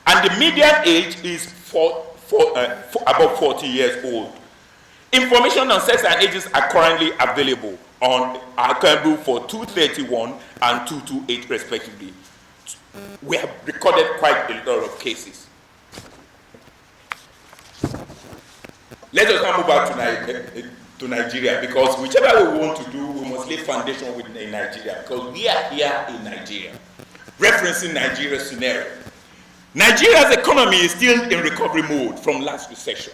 And the median age is about 40 years old. Information on sex and ages are currently available on Akabu for 231 and 228 respectively. We have recorded quite a lot of cases. Let us now move back to Nigeria, because whichever we want to do, we must lay foundation in Nigeria, because we are here in Nigeria, referencing Nigeria's scenario. Nigeria's economy is still in recovery mode from last recession.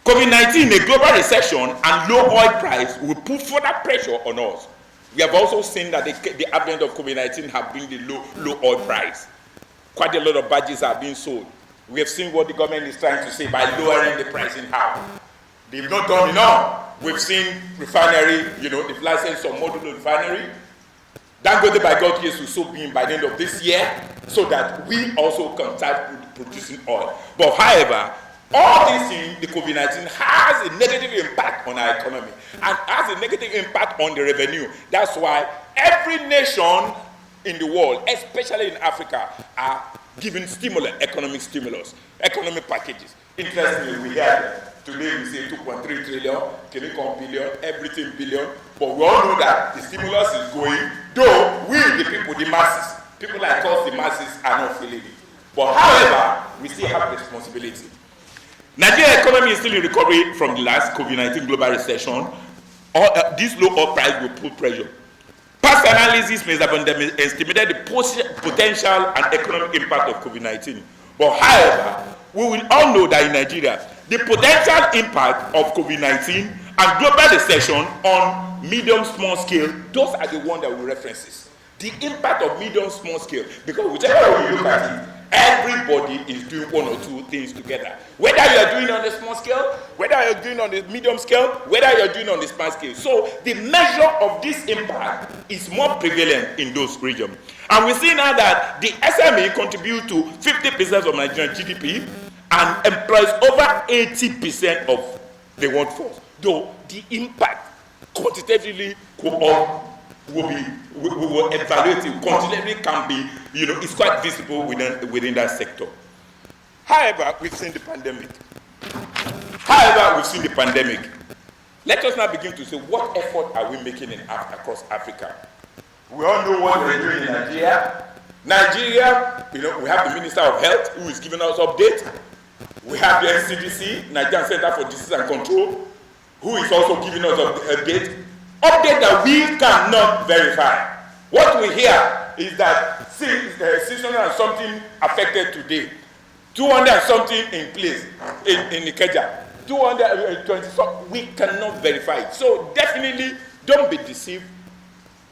COVID-19, a global recession and low oil price will put further pressure on us. We have also seen that the advent of COVID-19 have been the low oil price. Quite a lot of badges are being sold. We have seen what the government is trying to say by lowering the price in half. They've not done enough. We've seen refinery, they've licensed some modular refinery. Dangote by God case will so be by the end of this year, so that we also can start producing oil. But however, all these things, the COVID-19 has a negative impact on our economy and has a negative impact on the revenue. That's why every nation in the world, especially in Africa, are giving economic stimulus, economic packages. Interestingly, we hear today we say 2.3 trillion, can it come billion, everything billion, but we all know that the stimulus is going, though we, the people, the masses, people like us, the masses, are not feeling it. But however, we still have responsibility. Nigerian economy is still in recovery from the last COVID-19 global recession. This low oil price will put pressure. Past analysis may have estimated the potential and economic impact of COVID-19. But however, we will all know that in Nigeria, the potential impact of COVID-19 and global recession on medium, small scale, those are the ones that we references. The impact of medium, small scale, because whichever way you look at it, everybody is doing one or two things together. Whether you're doing on the small scale, whether you're doing on the medium scale, whether you're doing on the small scale. So the measure of this impact is more prevalent in those regions. And we see now that the SME contribute to 50% of Nigerian GDP and employs over 80% of the workforce. Though the impact quantitatively we will evaluate it quantitatively, can be, it's quite visible within that sector. However, we've seen the pandemic. Let us now begin to say, what effort are we making across Africa? We all know what we're doing in Nigeria. Nigeria, we have the Minister of Health who is giving us updates. We have the NCDC, Nigerian Center for Disease and Control, who is also giving us update that we cannot verify. What we hear is that 600 and something affected today, 200 and something in place in Ikeja, 220 something, we cannot verify it. So definitely don't be deceived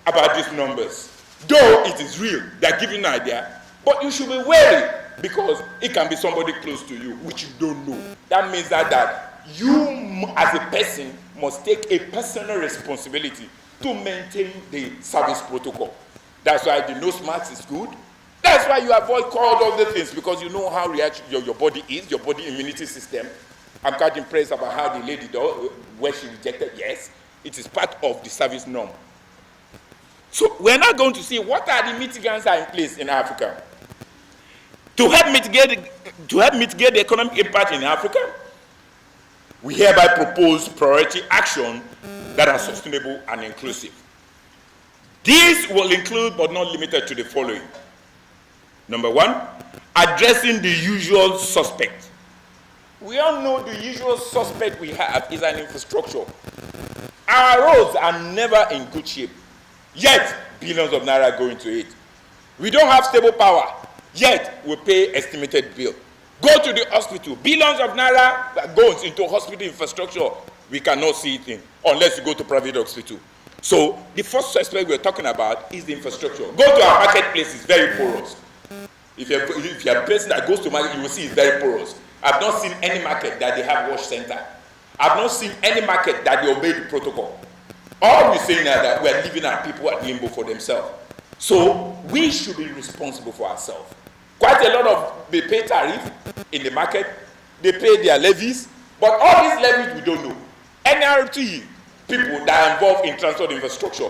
about these numbers. Though it is real, they are giving an idea, but you should be wary, because it can be somebody close to you, which you don't know. That means that you as a person must take a personal responsibility to maintain the service protocol. That's why the nose mask is good. That's why you avoid all other things, because you know how your body is, your body immunity system. I'm quite impressed about how the lady does, where she rejected. Yes, it is part of the service norm. So we're now going to see what are the mitigants are in place in Africa to help mitigate the economic impact in Africa. We hereby propose priority action that are sustainable and inclusive. These will include, but not limited to, the following. Number one, addressing the usual suspect. We all know the usual suspect we have is an infrastructure. Our roads are never in good shape, yet billions of naira go into it. We don't have stable power, yet we pay estimated bill. Go to the hospital, billions of naira that goes into hospital infrastructure, we cannot see it in, unless you go to private hospital. So the first suspect we're talking about is the infrastructure. Go to our marketplace, it's very porous. If you're a person that goes to market, you will see it's very porous. I've not seen any market that they have wash center. I've not seen any market that they obey the protocol. All we're saying is that we're leaving our people at limbo for themselves. So we should be responsible for ourselves. Quite a lot of, they pay tariff in the market, they pay their levies, but all these levies we don't know. NRT people that are involved in transport infrastructure,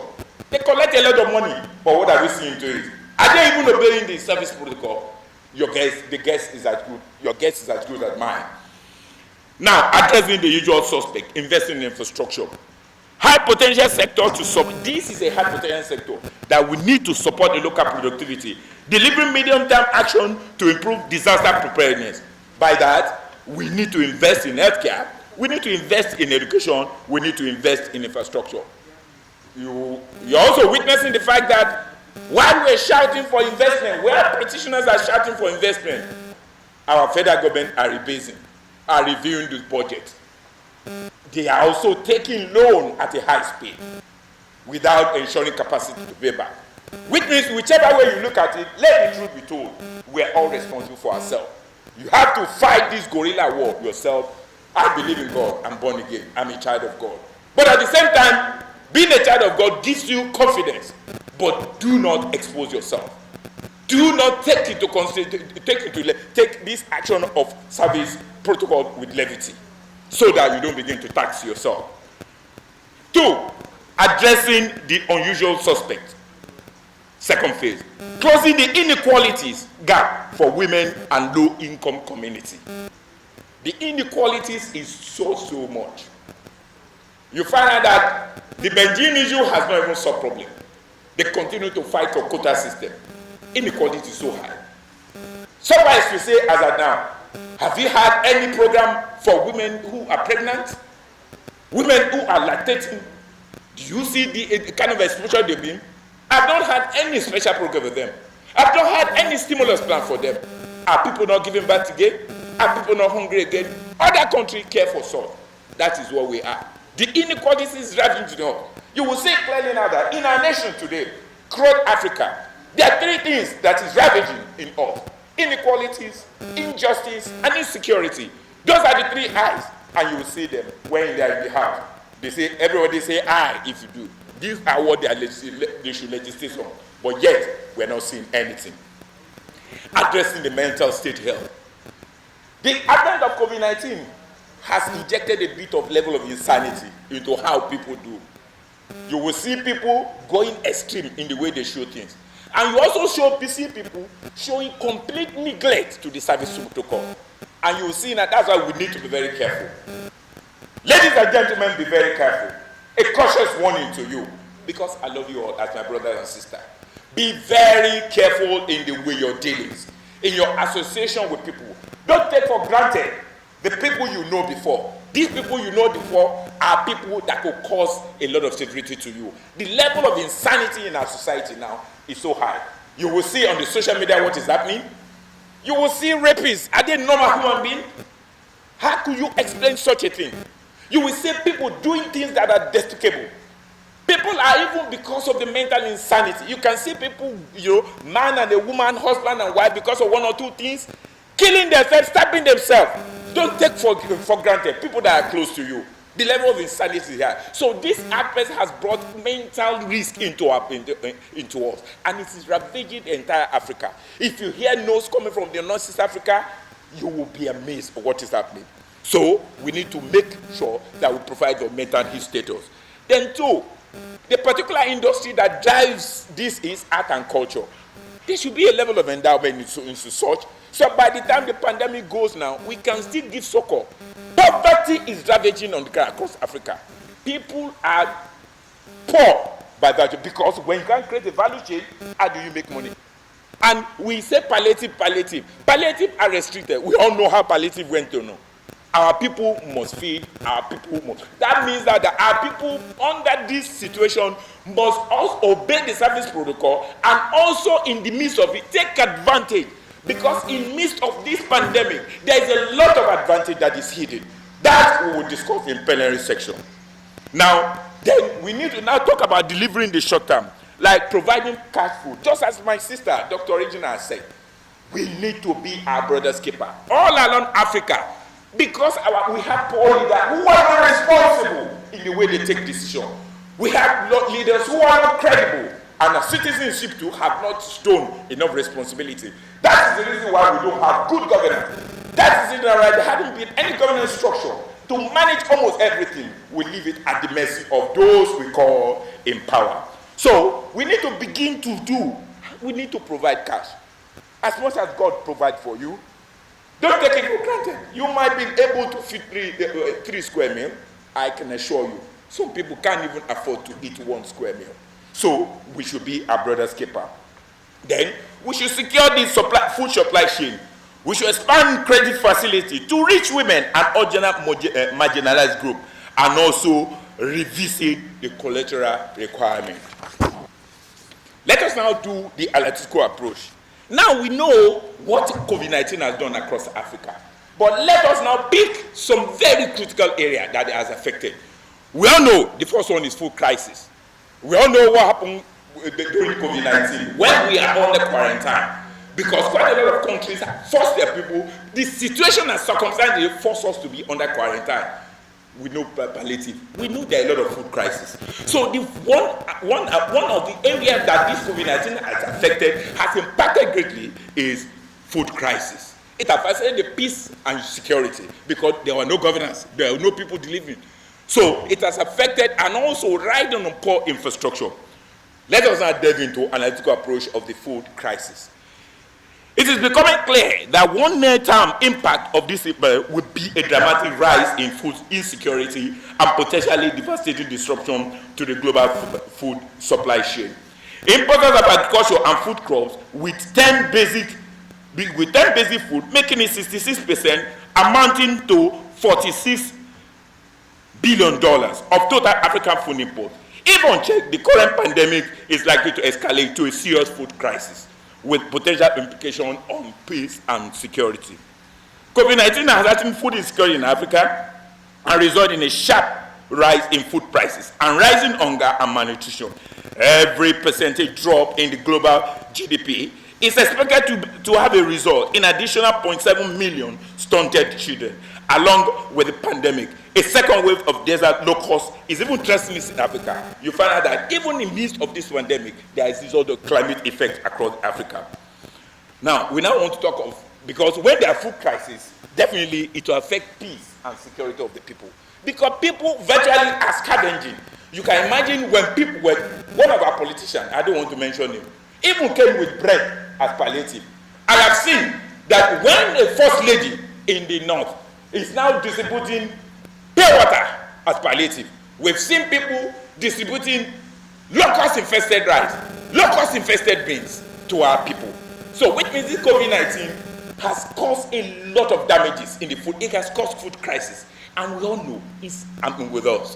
they collect a lot of money, but what are we seeing to it? Are they even obeying the service protocol? your guess is as good as mine. Now, addressing the usual suspect, investing in infrastructure. High potential sector to support. This is a high potential sector that we need to support the local productivity. Delivering medium-term action to improve disaster preparedness. By that, we need to invest in healthcare, we need to invest in education, we need to invest in infrastructure. You're also witnessing the fact that while we're shouting for investment, where practitioners are shouting for investment, our federal government are reviewing the budget. They are also taking loan at a high speed without ensuring capacity to pay back. Which means whichever way you look at it, let the truth be told, we're all responsible for ourselves. You have to fight this guerrilla war yourself. I believe in God. I'm born again. I'm a child of God. But at the same time, being a child of God gives you confidence. But do not expose yourself. Do not take this action of service protocol with levity, so that you don't begin to tax yourself. 2, addressing the unusual suspect. Second phase, closing the inequalities gap for women and low-income community. The inequalities is so much. You find out that the Benjamin issue has not even solved problem. They continue to fight for quota system. Inequality is so high. Somebody to say, as of now, have you had any program for women who are pregnant? Women who are lactating? Do you see the kind of exposure they've been? I've not had any special program for them. I've not had any stimulus plan for them. Are people not giving birth again? Are people not hungry again? Other countries care for salt. That is what we are. The inequalities is ravaging to us. You will see clearly now that in our nation today, across Africa, there are 3 things that is ravaging in us: inequalities, injustice, and insecurity. Those are the 3 eyes, and you will see them when they are in the house. They say, everybody say "I" if you do. These are what they should legislate on. But yet, we're not seeing anything. Addressing the mental state health. The advent of COVID-19 has injected a bit of level of insanity into how people do. You will see people going extreme in the way they show things. And you also see people showing complete neglect to the service protocol. And you will see that that's why we need to be very careful. Ladies and gentlemen, be very careful. A cautious warning to you, because I love you all as my brothers and sisters. Be very careful in the way your dealings, in your association with people. Don't take for granted the people you know before. These people you know before are people that could cause a lot of severity to you. The level of insanity in our society now is so high. You will see on the social media what is happening. You will see rapists. Are they normal human beings? How could you explain such a thing? You will see people doing things that are despicable. People are, even because of the mental insanity, you can see people, man and a woman, husband and wife, because of 1 or 2 things, killing themselves, stabbing themselves. Don't take for granted people that are close to you. The level of insanity is here. So this aspect has brought mental risk into us, and it is ravaging the entire Africa. If you hear noise coming from the North East Africa, you will be amazed at what is happening. So we need to make sure that we provide the mental health status. Then 2, the particular industry that drives this is art and culture. There should be a level of endowment into such. So by the time the pandemic goes now, we can still give succor. Poverty is ravaging on the ground across Africa. People are poor by that, because when you can't create a value chain, how do you make money? And we say palliative. Palliative are restricted. We all know how palliative went to know. Our people must feed, our people must. That means that our people under this situation must also obey the service protocol, and also in the midst of it, take advantage. Because in the midst of this pandemic, there is a lot of advantage that is hidden. That we will discuss in plenary section. Now, then we need to now talk about delivering the short term, like providing cash food. Just as my sister, Dr. Regina, has said, we need to be our brother's keeper. All along Africa, because we have poor leaders who are not responsible in the way they take decisions. We have leaders who are not credible, and our citizenship too have not shown enough responsibility. That is the reason why we don't have good governance. That is the reason why there hasn't been any governance structure to manage almost everything. We leave it at the mercy of those we call in power. So we need to begin to we need to provide cash. as much as God provides for you. Don't take it for granted. You might be able to feed 3 square meal. I can assure you, some people can't even afford to eat 1 square meal. So we should be our brother's keeper. Then we should secure the food supply chain. We should expand credit facility to reach women and other marginalized group, and also revisit the collateral requirement. Let us now do the analytical approach. Now we know what COVID-19 has done across Africa, but let us now pick some very critical area that it has affected. We all know the first one is food crisis. We all know what happened during COVID-19 when we are under quarantine, because quite a lot of countries force their people. The situation and circumstances force us to be under quarantine. We know palliative. We know there are a lot of food crisis. So the one of the areas that this COVID-19 has affected, has impacted greatly, is food crisis. It affected the peace and security because there were no governance, there were no people delivering. So it has affected and also riding on poor infrastructure. Let us now delve into analytical approach of the food crisis. It is becoming clear that one near-term impact of this would be a dramatic rise in food insecurity and potentially devastating disruption to the global food supply chain. Importers of agriculture and food crops with 10 basic food, making it 66%, amounting to $46 billion of total African food import. If unchecked, the current pandemic is likely to escalate to a serious food crisis, with potential implications on peace and security. COVID-19 has threatened food insecurity in Africa and resulted in a sharp rise in food prices and rising hunger and malnutrition. Every percentage drop in the global GDP is expected to have a result in additional 0.7 million stunted children. Along with the pandemic, a second wave of desert locusts is even threatening East Africa. You find out that even in the midst of this pandemic, there is this other climate effect across Africa. Now, we now want to talk of, because when there are food crises, definitely it will affect peace and security of the people. Because people virtually are scavenging. You can imagine when people were, one of our politicians, I don't want to mention him, even came with bread as palliative. I have seen that when a first lady in the north is now distributing pure water as palliative, we've seen people distributing locust-infested rice, locust-infested beans to our people. So which means this COVID-19 has caused a lot of damages in the food. It has caused food crisis, and we all know it's happening with us.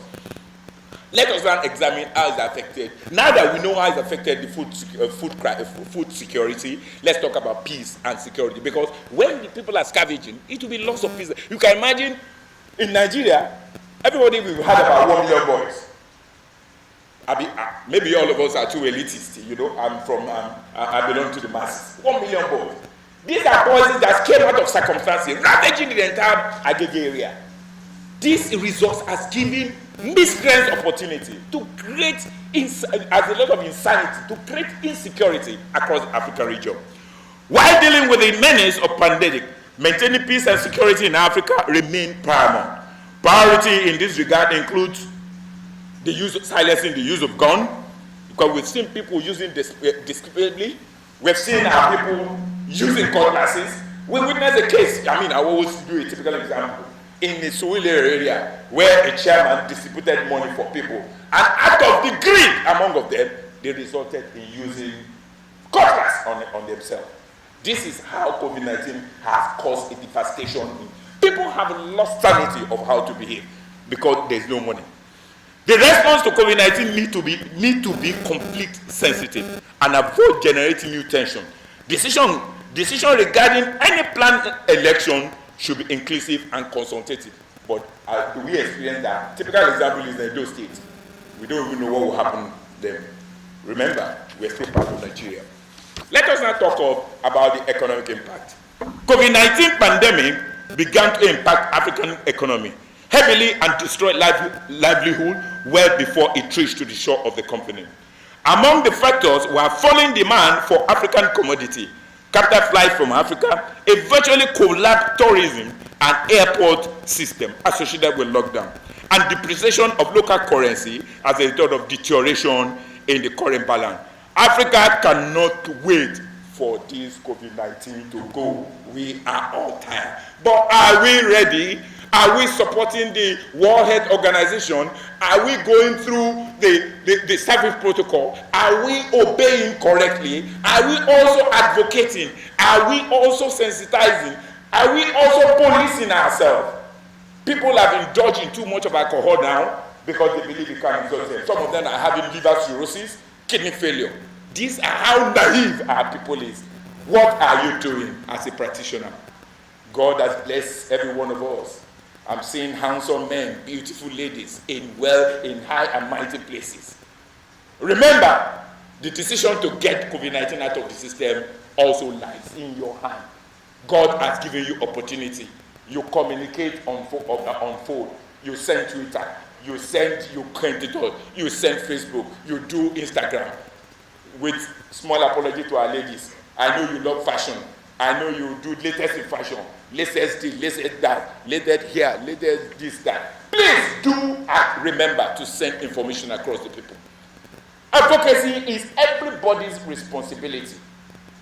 Let us now examine how it's affected. Now that we know how it's affected the food security, let's talk about peace and security. Because when the people are scavenging, it will be loss of peace. You can imagine in Nigeria, everybody will have about 1 million boys. Maybe all of us are too elitist. You know, I belong to the masses. 1 million boys. These are boys that came out of circumstances, ravaging the entire Agege area. This resource has given miscreants opportunity to create, as a lot of insanity, to create insecurity across the African region. While dealing with the menace of pandemic, maintaining peace and security in Africa remain paramount. Priority in this regard includes silencing the use of gun, because we've seen people using discriminately. We've seen our people using cutlasses. We witnessed a case, I will always do a typical example, in the Suwili area, where a chairman distributed money for people. And out of the greed among of them, they resulted in using cutlass on themselves. This is how COVID-19 has caused a devastation. People have lost sanity of how to behave because there's no money. The response to COVID-19 need to be complete sensitive and avoid generating new tension. Decision regarding any planned election should be inclusive and consultative. But do we experience that? Typical example is the Edo State. We don't even know what will happen then. Remember, we're still part of Nigeria. Let us now talk about the economic impact. COVID-19 pandemic began to impact African economy heavily and destroyed livelihood well before it reached to the shore of the continent. Among the factors were falling demand for African commodity, capital flights from Africa, a virtually collapsed tourism and airport system associated with lockdown, and depreciation of local currency as a result of deterioration in the current balance. Africa cannot wait for this COVID-19 to go. We are all tired. But are we ready? Are we supporting the World Health Organization? Are we going through the service protocol? Are we obeying correctly? Are we also advocating? Are we also sensitizing? Are we also policing ourselves? People have indulged in too much of alcohol now because they believe it can result them. Some of them are having liver cirrhosis, kidney failure. These are how naive our people is. What are you doing as a practitioner? God has blessed every one of us. I'm seeing handsome men, beautiful ladies in high and mighty places. Remember, the decision to get COVID-19 out of the system also lies in your hand. God has given you opportunity. You communicate on phone. You send Twitter. You send your candidate. You send Facebook. You do Instagram. With small apology to our ladies, I know you love fashion. I know you do latest in fashion. Latest this, latest that, latest here, latest this, that. Please do remember to send information across the people. Advocacy is everybody's responsibility,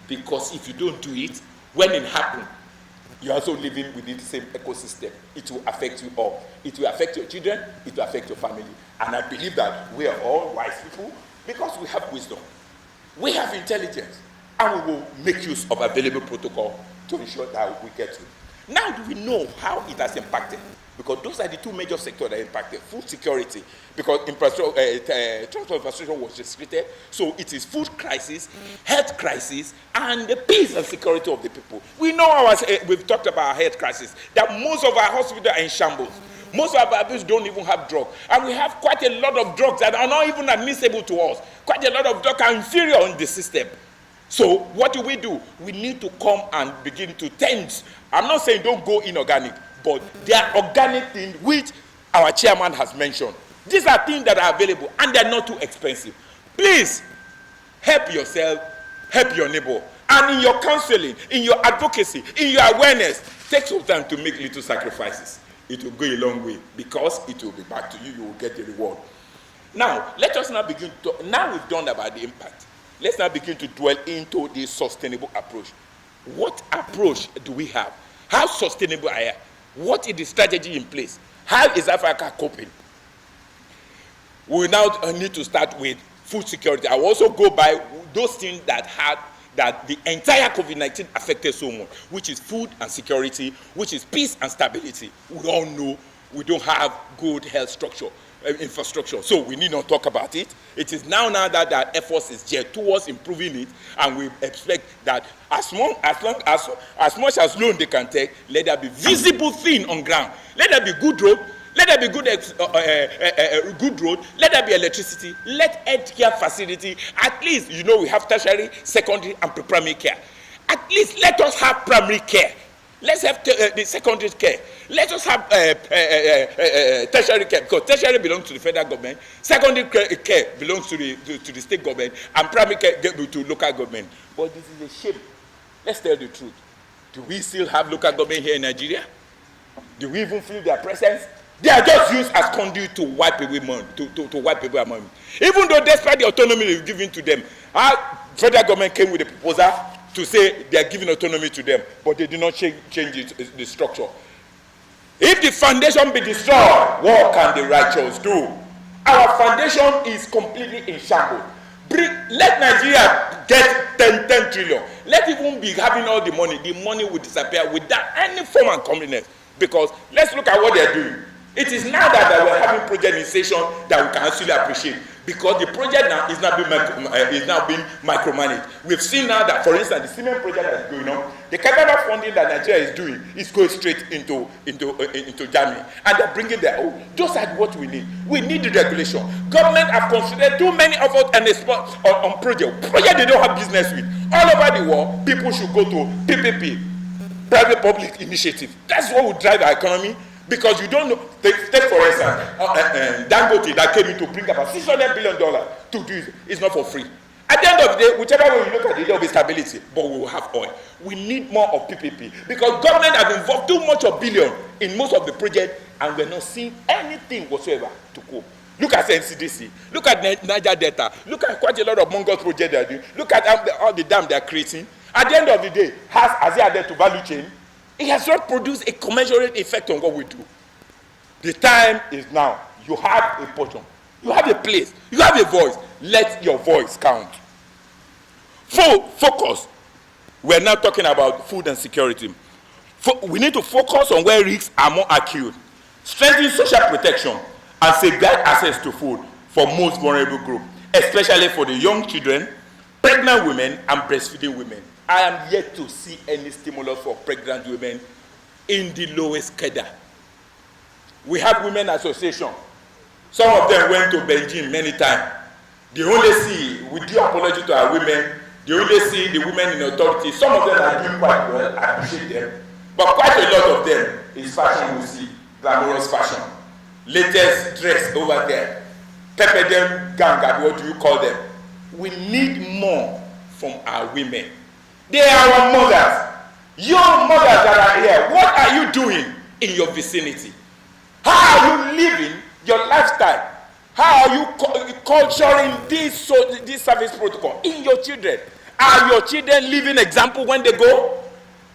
because if you don't do it, when it happens, you're also living within the same ecosystem. It will affect you all. It will affect your children. It will affect your family. And I believe that we are all wise people because we have wisdom. We have intelligence. And we will make use of available protocol to ensure that we get through. Now do we know how it has impacted? Because those are the two major sectors that are impacted. Food security, because transport infrastructure was restricted. So it is food crisis, health crisis, and the peace and security of the people. We know, we've talked about health crisis, that most of our hospitals are in shambles. Most of our babies don't even have drugs. And we have quite a lot of drugs that are not even admissible to us. Quite a lot of drugs are inferior in the system. So what do? We need to come and begin to tend. I'm not saying don't go inorganic, but there are organic things which our chairman has mentioned. These are things that are available and they're not too expensive. Please help yourself, help your neighbor. And in your counseling, in your advocacy, in your awareness, take some time to make little sacrifices. It will go a long way because it will be back to you. You will get the reward. Now, let us now begin to, now we've done about the impact. Let's now begin to dwell into the sustainable approach. What approach do we have? How sustainable are you? What is the strategy in place? How is Africa coping? We now need to start with food security. I will also go by those things that the entire COVID-19 affected so much, which is food and security, which is peace and stability. We all know we don't have good health structure. Infrastructure, so we need not talk about it. It is now that our efforts is geared towards improving it, and we expect that as much as loan they can take, let there be visible thing on ground. Let there be good road. Let there be good road. Let there be electricity. Let healthcare facility. At least we have tertiary, secondary, and primary care. At least let us have primary care. Let's have the secondary care. Let us have tertiary care, because tertiary belongs to the federal government, secondary care belongs to the state government, and primary care to local government. But this is a shame. Let's tell the truth. Do we still have local government here in Nigeria? Do we even feel their presence? They are just used as conduit to wipe away money, to wipe away money. Even though despite the autonomy given to them, our federal government came with a proposal to say they are giving autonomy to them, but they did not change the structure. If the foundation be destroyed, what can the righteous do? Our foundation is completely in shambles. Let Nigeria get 10 trillion. Let even be having all the money will disappear without any form of commitment. Because let's look at what they are doing. It is now that we're having project initiation that we can actually appreciate. Because the project now is now being micromanaged. We've seen now that, for instance, the cement project that's going on, the kind of funding that Nigeria is doing is going straight into Germany, and they're bringing their own. Just like what we need. We need the regulation. Government have considered too many efforts on projects they don't have business with. All over the world, people should go to PPP, private-public initiative. That's what will drive our economy. Because you don't know, take for instance, Dangote that came in to bring about $600 billion to do it, it's not for free. At the end of the day, whichever way you look at it, there will be stability, but we will have oil. We need more of PPP because government have involved too much of billion in most of the projects, and we're not seeing anything whatsoever to cope. Look at NCDC, look at Niger Delta, look at quite a lot of Mongol projects they are doing, look at all the dams they are creating, At the end of the day, has it added to value chain? It has not produced a commensurate effect on what we do. The time is now. You have a portion. You have a place. You have a voice. Let your voice count. Focus. We're now talking about food and security. We need to focus on where risks are more acute. Strengthen social protection and safeguard access to food for most vulnerable groups, especially for the young children, pregnant women, and breastfeeding women. I am yet to see any stimulus for pregnant women in the lowest cadre. We have women association. Some of them went to Beijing many times. They only see, with due apology to our women, they only see the women in authority. Some of them are doing quite well, I appreciate them. But quite a lot of them is fashion, we see, glamorous fashion. Latest dress over there. Pepper them gang, what do you call them? We need more from our women. They are our mothers. Young mothers that are here, what are you doing in your vicinity? How are you living your lifestyle? How are you culturing this service protocol in your children? Are your children living example when they go?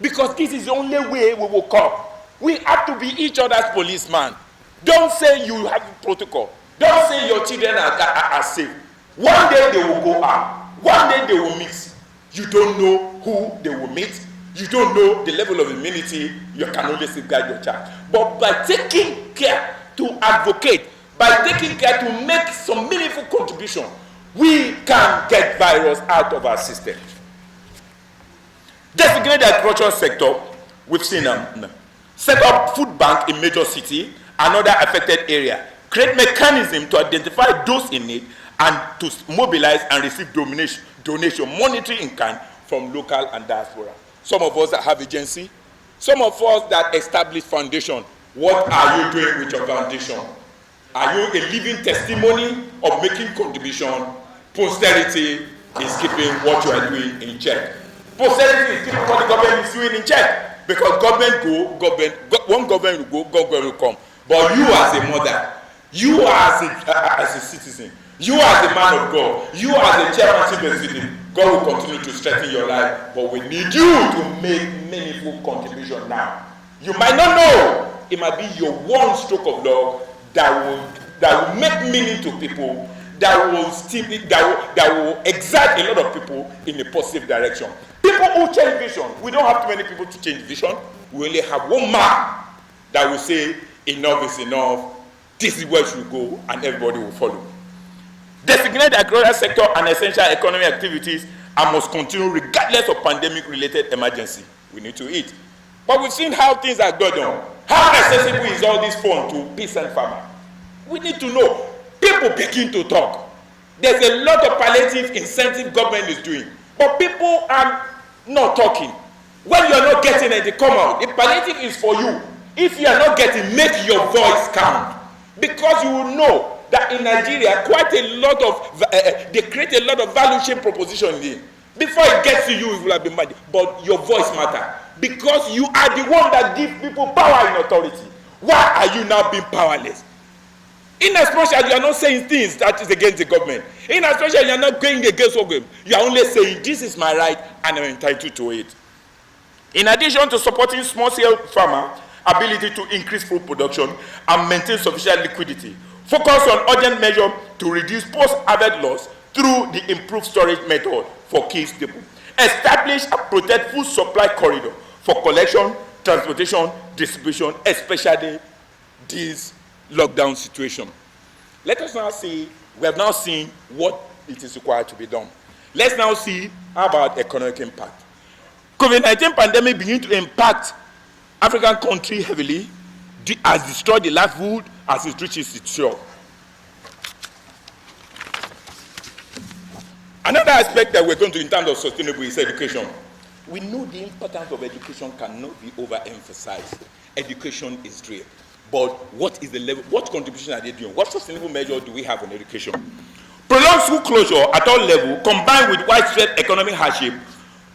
Because this is the only way we will come. We have to be each other's policeman. Don't say you have a protocol. Don't say your children are safe. One day they will go out. One day they will mix. You don't know who they will meet. You don't know the level of immunity. You can only safeguard your child. But by taking care to advocate, by taking care to make some meaningful contribution, we can get virus out of our system. Designate the agricultural sector, we've seen set up food bank in major city and other affected area. Create mechanism to identify those in need and to mobilize and receive donation, monetary in kind from local and diaspora. Some of us that have agency, some of us that establish foundation. What are you doing with your foundation? Are you a living testimony of making contribution? Posterity is keeping what you are doing in check. Posterity is keeping what the government is doing in check. Because one government will go, government will come. But you as a mother, you as a citizen, you as a man of God, you as a chairman, God will continue to strengthen your life. But we need you to make meaningful contribution now. You might not know. It might be your one stroke of love that will make meaning to people, that will excite a lot of people in a positive direction. People who change vision. We don't have too many people to change vision. We only have one man that will say, enough is enough, this is where we should go, and everybody will follow. Designate the agricultural sector and essential economic activities and must continue regardless of pandemic-related emergency. We need to eat. But we've seen how things are going on. How accessible is all this fund to peasant farmer? We need to know. People begin to talk. There's a lot of palliative incentive government is doing. But people are not talking. When you are not getting it, they come out. The palliative is for you. If you are not getting, make your voice count. Because you will know that in Nigeria, quite a lot of, they create a lot of value chain proposition in. Before it gets to you, it will have been mad. But your voice matters. Because you are the one that gives people power in authority. Why are you now being powerless? In as much as you are not saying things that is against the government, in as much as you are not going against the government, you are only saying, this is my right and I'm entitled to it. In addition to supporting small-scale farmer ability to increase food production and maintain sufficient liquidity, focus on urgent measures to reduce post-harvest loss through the improved storage method for key staples. Establish and protect food supply corridor for collection, transportation, distribution, especially this lockdown situation. Let us now see, we have now seen what it is required to be done. Let's now see how about economic impact. COVID-19 pandemic begin to impact African countries heavily, has destroyed the livelihood as it reaches its shore. Another aspect that we're going to in terms of sustainable is education. We know the importance of education cannot be overemphasized. Education is real. But what is the level, what contribution are they doing? What sustainable measure do we have on education? Prolonged school closure at all levels, combined with widespread economic hardship,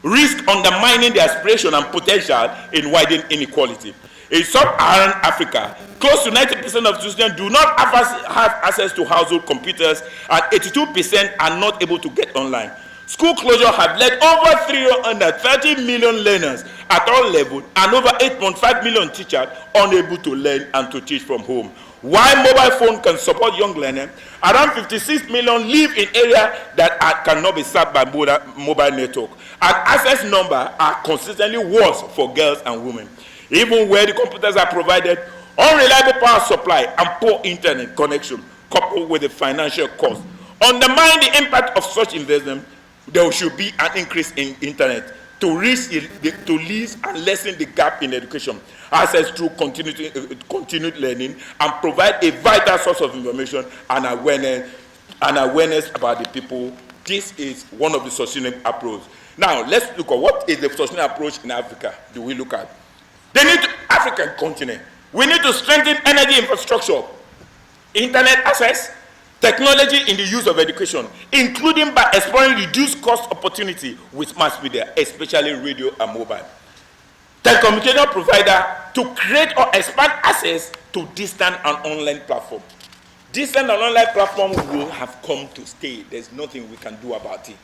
risk undermining the aspiration and potential in widening inequality. In sub-Saharan Africa, close to 90% of students do not have access to household computers, and 82% are not able to get online. School closure had led over 330 million learners at all levels and over 8.5 million teachers unable to learn and to teach from home. While mobile phone can support young learners, around 56 million live in areas that cannot be served by mobile network. And access numbers are consistently worse for girls and women. Even where the computers are provided, unreliable power supply and poor internet connection coupled with the financial cost undermine the impact of such investment. There should be an increase in internet to ease and lessen the gap in education, access through continued learning, and provide a vital source of information and awareness about the people. This is one of the sustainable approaches. Now, let's look at what is the sustainable approach in Africa. Do we look at? They need African continent. We need to strengthen energy infrastructure, internet access, technology in the use of education, including by exploring reduced cost opportunity with mass media, especially radio and mobile. Telecommunication provider to create or expand access to distant and online platforms. Distant and online platforms will have come to stay. There's nothing we can do about it.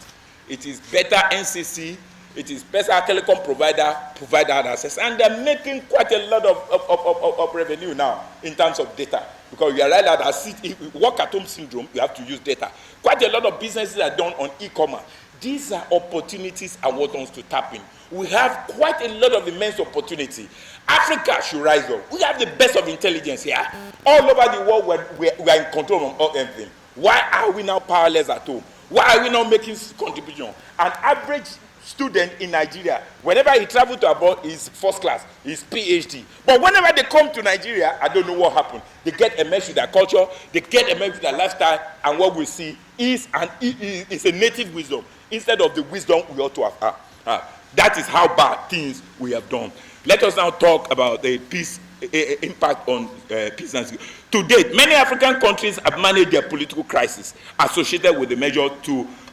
It is better NCC, it is better telecom provider provide access, and they're making quite a lot of revenue now in terms of data. Because you realize that as work at home syndrome, you have to use data. Quite a lot of businesses are done on e-commerce. These are opportunities I want us to tap in. We have quite a lot of immense opportunity. Africa should rise up. We have the best of intelligence here. All over the world, we are in control of everything. Why are we now powerless at home? Why are we not making contribution? An average student in Nigeria, whenever he travels to abroad, is first class, is PhD. But whenever they come to Nigeria, I don't know what happened. They get immersed with their culture, they get immersed with their lifestyle, and what we see is a native wisdom instead of the wisdom we ought to have. That is how bad things we have done. Let us now talk about the peace impact on peace and security. To date, many African countries have managed their political crisis associated with the measure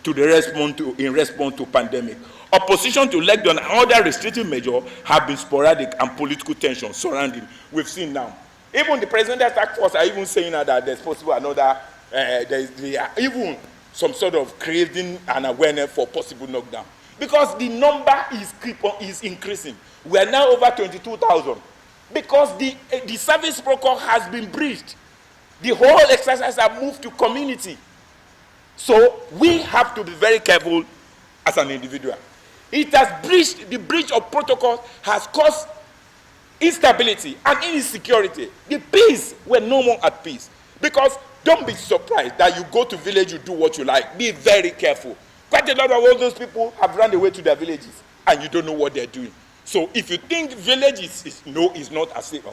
in response to pandemic. Opposition to lockdown and other restrictive measures have been sporadic and political tension surrounding. We've seen now. Even the presidential task force are even saying now that there's possible another, there are even some sort of creating an awareness for possible knockdown. Because the number is increasing. We are now over 22,000. Because the service protocol has been breached. The whole exercise has moved to community. So we have to be very careful as an individual. It has breached, the breach of protocol has caused instability and insecurity. The peace, we're no more at peace. Because don't be surprised that you go to village, you do what you like. Be very careful. Quite a lot of all those people have run away to their villages and you don't know what they're doing. So if you think village is not as safe.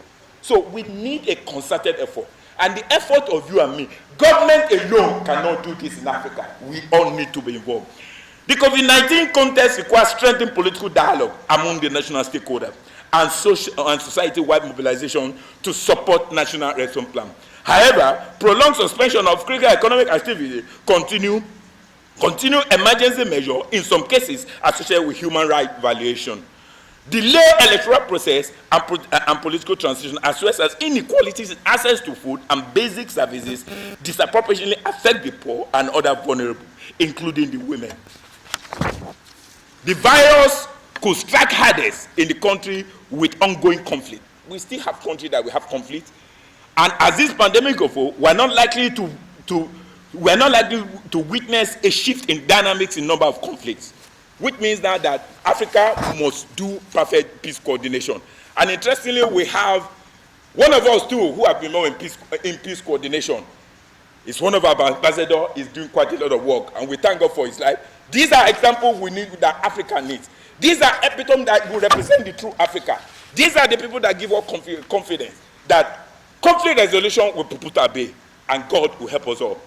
So we need a concerted effort. And the effort of you and me, government alone cannot do this in Africa. We all need to be involved. The COVID-19 context requires strengthened political dialogue among the national stakeholders and society-wide mobilization to support national response plan. However, prolonged suspension of critical economic activity continue emergency measures in some cases associated with human rights violation. Delay electoral process and political transition, as well as inequalities in access to food and basic services, disproportionately affect the poor and other vulnerable, including the women. The virus could strike hardest in the country with ongoing conflict. We still have countries that we have conflict, and as this pandemic goes forward, we're not likely to witness a shift in dynamics in number of conflicts. Which means now that Africa must do perfect peace coordination. And interestingly, we have one of us too who have been more in peace coordination. It's one of our ambassadors, is doing quite a lot of work, and we thank God for his life. These are examples we need that Africa needs. These are epitomes that will represent the true Africa. These are the people that give us confidence that conflict resolution will be put at bay, and God will help us all.